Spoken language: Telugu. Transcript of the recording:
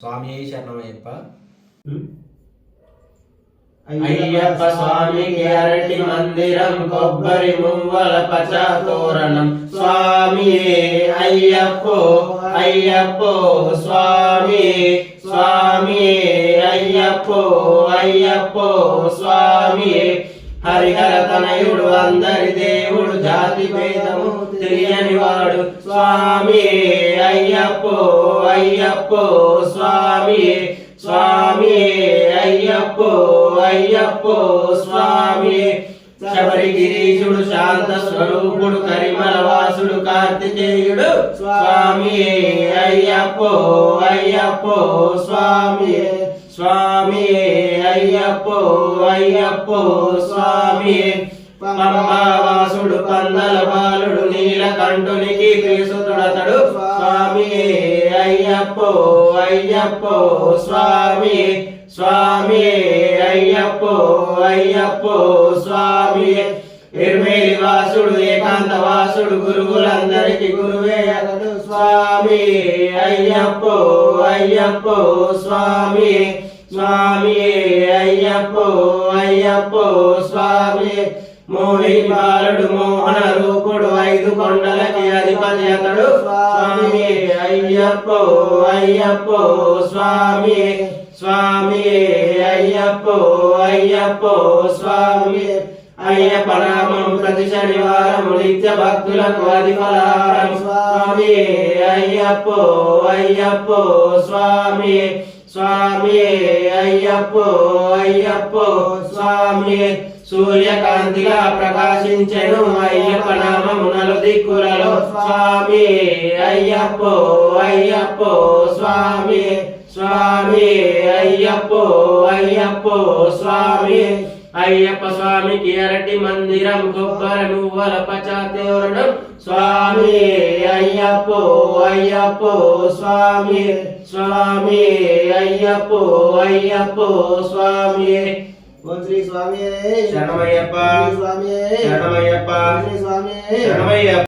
స్వామి శరణమయ్యప్ప. అయ్యప్ప స్వామికి అరటి మందిరం కొబ్బరి మువ్వల పచ తోరణం స్వామియే అయ్యప్పో అయ్యప్పో స్వామియే స్వామియే అయ్యప్పో అయ్యప్పో స్వామియే హరిహర తనయుడు అందరి దేవుడు జాతి భేదము తెలియని వాడు స్వామియే అయ్యప్పో అయ్యప్పో స్వామియే స్వామియే అయ్యప్పో అయ్యప్పో స్వామియే శబరిగిరీశుడు శాంత స్వరూపుడు కరిమల వాసుడు కార్తికేయుడు స్వామియే అయ్యప్పో అయ్యప్పో స్వామియే స్వామియే అయ్యప్పో అయ్యప్పో స్వామియే పంబావాసుడు పందల బాలుడు నీలకంఠునికి ప్రియసుతుడతడు స్వామియే అయ్యప్పో అయ్యప్పో స్వామియే స్వామియే అయ్యప్పో అయ్యప్పో స్వామియే ఎర్మేలి వాసుడు ఏకాంత వాసుడు గురువులందరికి గురువే అతడు స్వామియే అయ్యప్పో అయ్యప్పో స్వామియే స్వామియే అయ్యప్పో అయ్యప్పో స్వామియే మోహిని బాలుడు మోహన రూపుడు ఐదు కొండలకి అధిపతి అతడు స్వామియే అయ్యప్పో అయ్యప్పో స్వామియే స్వామియే అయ్యప్పో అయ్యప్పో స్వామియే అయ్యప్ప నామం ప్రతి శనివారము నిత్య భక్తులకు అది ఫలహారం స్వామియే అయ్యప్పో అయ్యప్పో స్వామియే స్వామియే అయ్యప్పో అయ్యప్పో స్వామియే సూర్యకాంతిగా ప్రకాశించెను అయ్యప్ప నామము నలుదిక్కులలో స్వామియే అయ్యప్పో అయ్యప్పో స్వామియే స్వామియే అయ్యప్పో అయ్యప్పో స్వామియే అయ్యప్ప స్వామికి అరటి మందిరం కొబ్బరి మువ్వల పచ తోరణం స్వామియే అయ్యప్పో అయ్యప్పో స్వామియే స్వామియే అయ్యప్పో అయ్యప్పో స్వామియే. ఓం శ్రీ స్వామియే శరణమయ్యప్ప స్వామియే శరణమయ్యప్ప శ్రీ స్వామియే శరణమయ్యప్ప.